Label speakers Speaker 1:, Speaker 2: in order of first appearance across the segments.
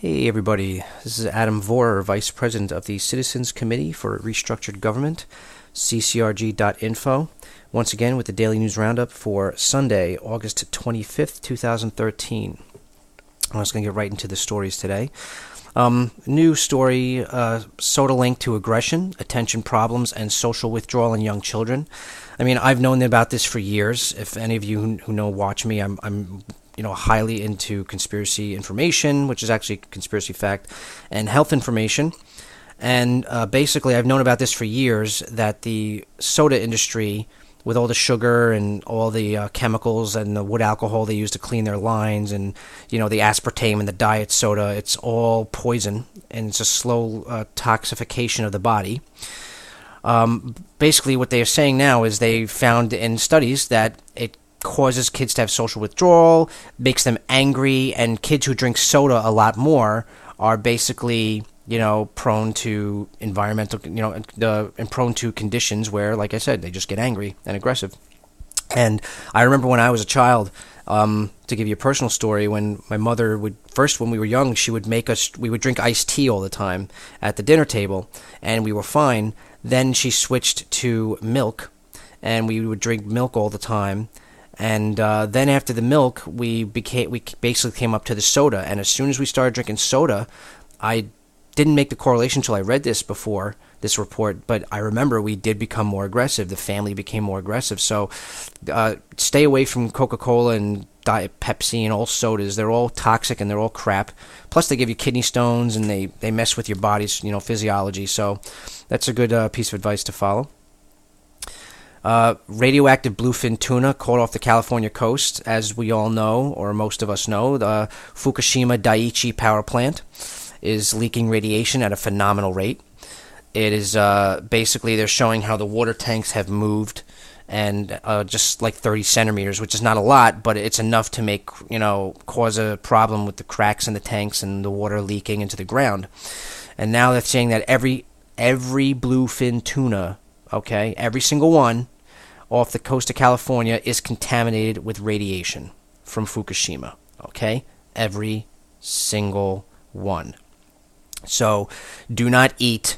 Speaker 1: Hey everybody, this is Adam Vorer, Vice President of the Citizens Committee for Restructured Government, CCRG.info, once again with the Daily News Roundup for Sunday, August 25th, 2013. I'm just going to get right into the stories today. New story, soda linked to aggression, attention problems, and social withdrawal in young children. I mean, I've known about this for years. If any of you who know watch me, I'm highly into conspiracy information, which is actually conspiracy fact, and health information. And basically, I've known about this for years, that the soda industry, with all the sugar and all the chemicals and the wood alcohol they use to clean their lines, and the aspartame and the diet soda, it's all poison, and it's a slow toxification of the body. Basically, what they are saying now is they found in studies that it causes kids to have social withdrawal, makes them angry, and kids who drink soda a lot more are basically, prone to environmental, and prone to conditions where, like I said, they just get angry and aggressive. And I remember when I was a child, to give you a personal story, when my mother would, first when we were young, she would we would drink iced tea all the time at the dinner table, and we were fine. Then she switched to milk, and we would drink milk all the time. And then after the milk, we basically came up to the soda. And as soon as we started drinking soda, I didn't make the correlation until I read this report, but I remember we did become more aggressive. The family became more aggressive. So stay away from Coca-Cola and Diet Pepsi and all sodas. They're all toxic and they're all crap. Plus, they give you kidney stones and they mess with your body's physiology. So that's a good piece of advice to follow. Radioactive bluefin tuna caught off the California coast. As we all know, or most of us know, the Fukushima Daiichi power plant is leaking radiation at a phenomenal rate. It is basically, they're showing how the water tanks have moved, and just like 30 centimeters, which is not a lot, but it's enough to cause a problem with the cracks in the tanks and the water leaking into the ground. And now they're saying that every bluefin tuna, okay, every single one off the coast of California is contaminated with radiation from Fukushima, okay? Every single one. So do not eat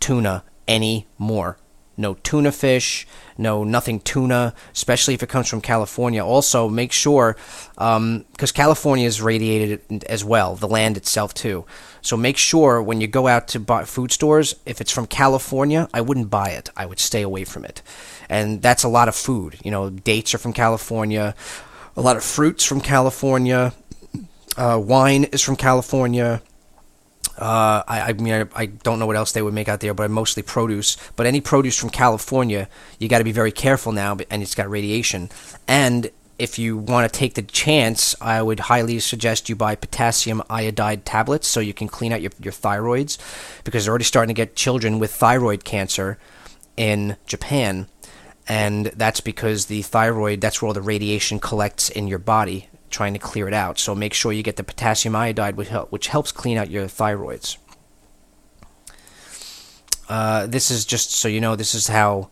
Speaker 1: tuna anymore. No tuna fish, no nothing tuna, especially if it comes from California. Also, make sure, because California is radiated as well, the land itself too. So make sure when you go out to buy food stores, if it's from California, I wouldn't buy it. I would stay away from it. And that's a lot of food. Dates are from California, a lot of fruits from California, wine is from California. I don't know what else they would make out there, but mostly produce. But any produce from California, you got to be very careful now, and it's got radiation. And if you want to take the chance, I would highly suggest you buy potassium iodide tablets so you can clean out your thyroids, because they're already starting to get children with thyroid cancer in Japan. And that's because the thyroid, that's where all the radiation collects in your body, trying to clear it out. So make sure you get the potassium iodide, which helps clean out your thyroids. This is just so you know, this is how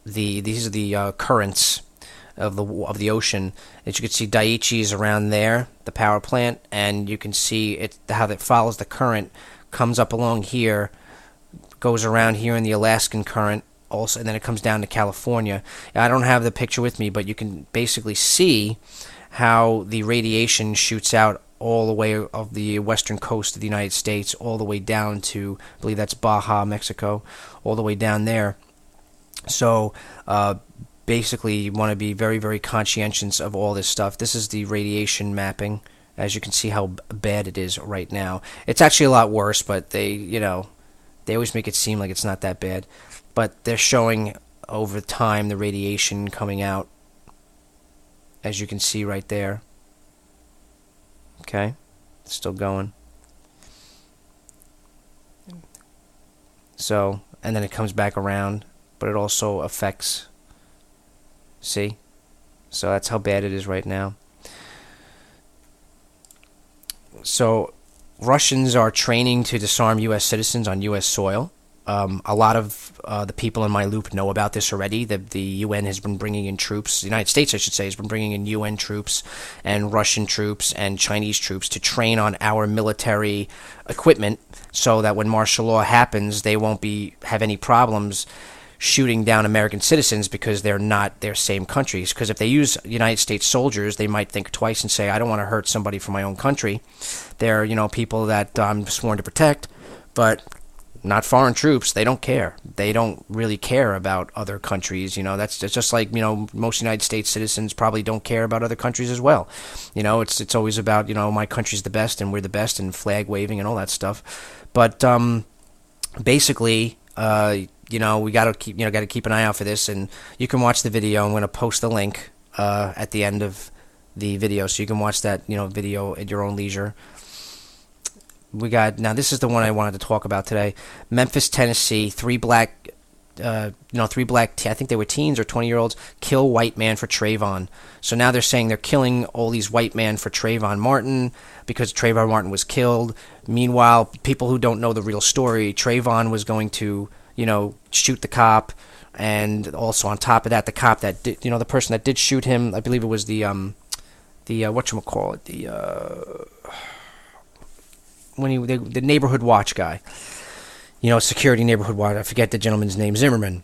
Speaker 1: these are the currents of the ocean. As you can see, Daiichi is around there, the power plant, and you can see how that follows the current, comes up along here, goes around here in the Alaskan current also, and then it comes down to California. I don't have the picture with me, but you can basically see how the radiation shoots out all the way of the western coast of the United States, all the way down to, I believe that's Baja, Mexico, all the way down there. So basically, you want to be very, very conscientious of all this stuff. This is the radiation mapping. As you can see how bad it is right now. It's actually a lot worse, but they always make it seem like it's not that bad. But they're showing over time the radiation coming out, as you can see right there. Okay, it's still going. So, and then it comes back around, but it also affects. See? So that's how bad it is right now. So, Russians are training to disarm U.S. citizens on U.S. soil. A lot of the people in my loop know about this already. The UN has been bringing in troops. The United States, I should say, has been bringing in UN troops and Russian troops and Chinese troops to train on our military equipment, so that when martial law happens, they won't have any problems shooting down American citizens because they're not their same countries. Because if they use United States soldiers, they might think twice and say, I don't want to hurt somebody from my own country. They're, people that I'm sworn to protect, but not foreign troops. They don't care. They don't really care about other countries. That's just like, most United States citizens probably don't care about other countries as well. It's always about, my country's the best and we're the best, and flag waving and all that stuff. But basically, we got to keep an eye out for this, and you can watch the video. I'm going to post the link at the end of the video, so you can watch that video at your own leisure. Now this is the one I wanted to talk about today. Memphis, Tennessee, three black, I think they were teens or 20-year-olds, kill white man for Trayvon. So now they're saying they're killing all these white men for Trayvon Martin because Trayvon Martin was killed. Meanwhile, people who don't know the real story, Trayvon was going to shoot the cop, and also on top of that, the cop that did, the person that did shoot him, I believe it was the whatchamacallit, the neighborhood watch guy, security neighborhood watch. I forget the gentleman's name, Zimmerman.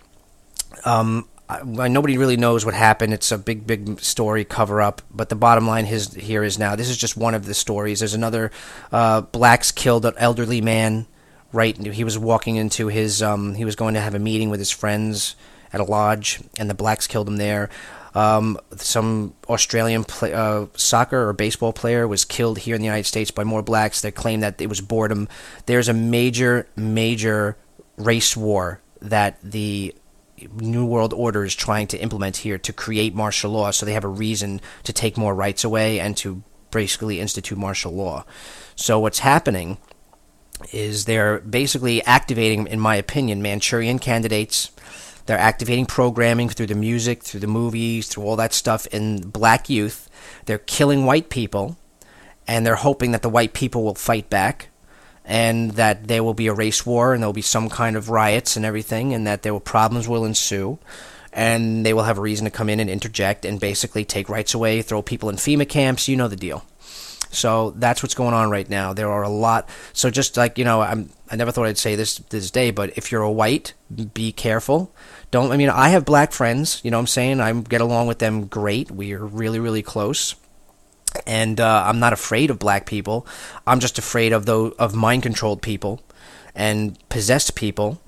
Speaker 1: Nobody really knows what happened. It's a big story cover up. But the bottom line here is now, this is just one of the stories. There's another blacks killed an elderly man. Right, he was walking into his. He was going to have a meeting with his friends at a lodge, and the blacks killed him there. Some Australian soccer or baseball player was killed here in the United States by more blacks. They claim that it was boredom. There's a major race war that the New World Order is trying to implement here to create martial law, so they have a reason to take more rights away and to basically institute martial law. So what's happening is they're basically activating, in my opinion, Manchurian candidates. They're activating programming through the music, through the movies, through all that stuff in black youth. They're killing white people, and they're hoping that the white people will fight back, and that there will be a race war, and there will be some kind of riots and everything, and that problems will ensue, and they will have a reason to come in and interject and basically take rights away, throw people in FEMA camps. You know the deal. So that's what's going on right now. There are a lot. So just like, I never thought I'd say this day, but if you're a white, be careful. I have black friends, what I'm saying? I get along with them great. We are really, really close. And I'm not afraid of black people. I'm just afraid of mind-controlled people and possessed people,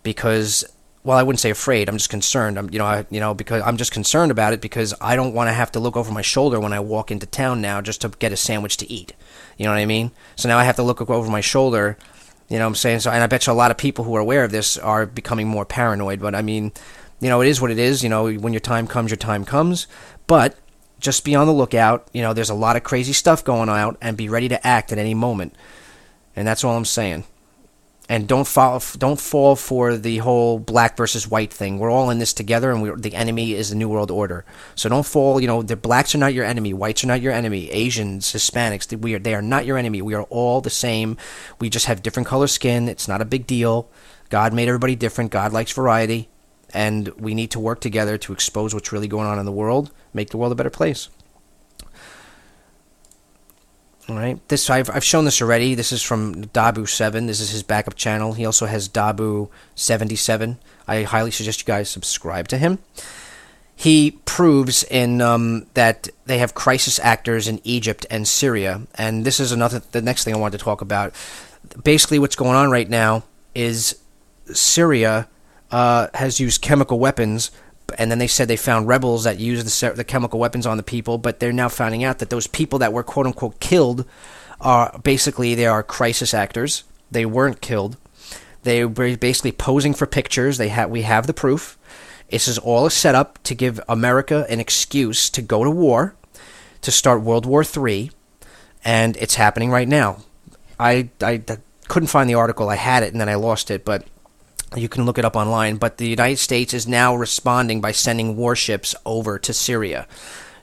Speaker 1: because, well, I wouldn't say afraid. I'm just concerned. Because I'm just concerned about it, because I don't want to have to look over my shoulder when I walk into town now just to get a sandwich to eat. You know what I mean? So now I have to look over my shoulder. You know what I'm saying? So, and I bet you a lot of people who are aware of this are becoming more paranoid. But I mean, it is what it is. When your time comes, your time comes. But just be on the lookout. There's a lot of crazy stuff going on, and be ready to act at any moment. And that's all I'm saying. And don't fall for the whole black versus white thing. We're all in this together, and the enemy is the New World Order. So don't fall. The blacks are not your enemy. Whites are not your enemy. Asians, Hispanics, they are not your enemy. We are all the same. We just have different color skin. It's not a big deal. God made everybody different. God likes variety, and we need to work together to expose what's really going on in the world, make the world a better place. All right. I've shown this already. This is from Dabu7. This is his backup channel. He also has Dabu77. I highly suggest you guys subscribe to him. He proves in that they have crisis actors in Egypt and Syria, and this is the next thing I wanted to talk about. Basically, what's going on right now is Syria has used chemical weapons. And then they said they found rebels that used the chemical weapons on the people, but they're now finding out that those people that were quote-unquote killed they are crisis actors. They weren't killed. They were basically posing for pictures. We have the proof. This is all a setup to give America an excuse to go to war, to start World War III, and it's happening right now. I couldn't find the article. I had it, and then I lost it, but you can look it up online. But the United States is now responding by sending warships over to Syria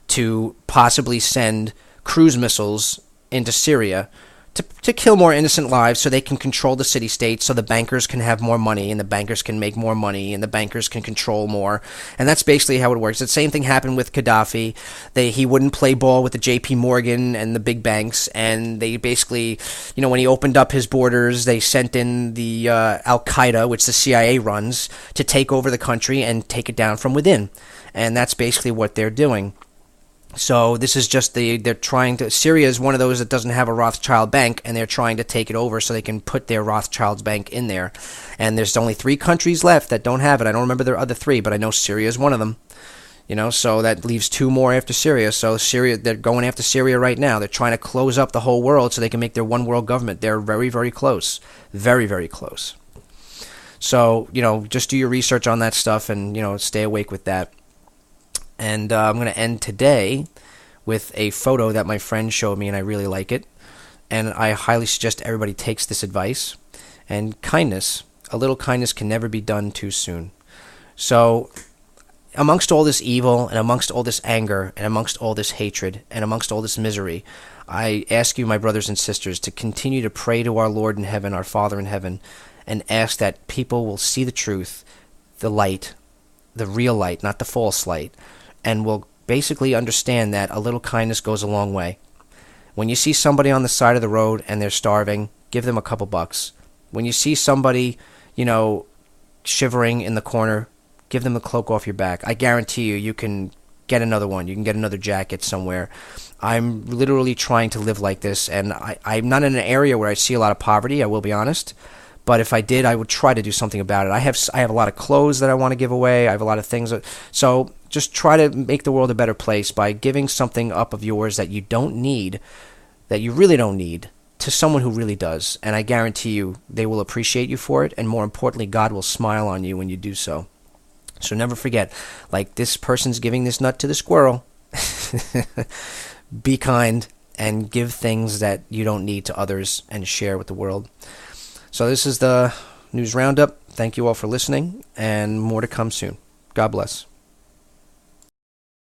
Speaker 1: to possibly send cruise missiles into Syria to kill more innocent lives so they can control the city-states, so the bankers can have more money, and the bankers can make more money, and the bankers can control more. And that's basically how it works. The same thing happened with Gaddafi. He wouldn't play ball with the J.P. Morgan and the big banks, and they basically, when he opened up his borders, they sent in the Al-Qaeda, which the CIA runs, to take over the country and take it down from within. And that's basically what they're doing. So this is just they're trying to, Syria is one of those that doesn't have a Rothschild bank, and they're trying to take it over so they can put their Rothschild's bank in there. And there's only 3 countries left that don't have it. I don't remember the other 3, but I know Syria is one of them. So that leaves 2 more after Syria. So Syria, they're going after Syria right now. They're trying to close up the whole world so they can make their one world government. They're very, very close. Very, very close. So, just do your research on that stuff and, stay awake with that. And I'm going to end today with a photo that my friend showed me, and I really like it. And I highly suggest everybody takes this advice. And kindness, a little kindness can never be done too soon. So amongst all this evil, and amongst all this anger, and amongst all this hatred, and amongst all this misery, I ask you, my brothers and sisters, to continue to pray to our Lord in heaven, our Father in heaven, and ask that people will see the truth, the light, the real light, not the false light, and will basically understand that a little kindness goes a long way. When you see somebody on the side of the road and they're starving, give them a couple bucks. When you see somebody, shivering in the corner, give them a cloak off your back. I guarantee you can get another one. You can get another jacket somewhere. I'm literally trying to live like this, and I'm not in an area where I see a lot of poverty, I will be honest. But if I did, I would try to do something about it. I have a lot of clothes that I want to give away. I have a lot of things. So just try to make the world a better place by giving something up of yours that you don't need, that you really don't need, to someone who really does. And I guarantee you they will appreciate you for it. And more importantly, God will smile on you when you do so. So never forget, like this person's giving this nut to the squirrel. Be kind and give things that you don't need to others and share with the world. So this is the news roundup. Thank you all for listening, and more to come soon. God bless.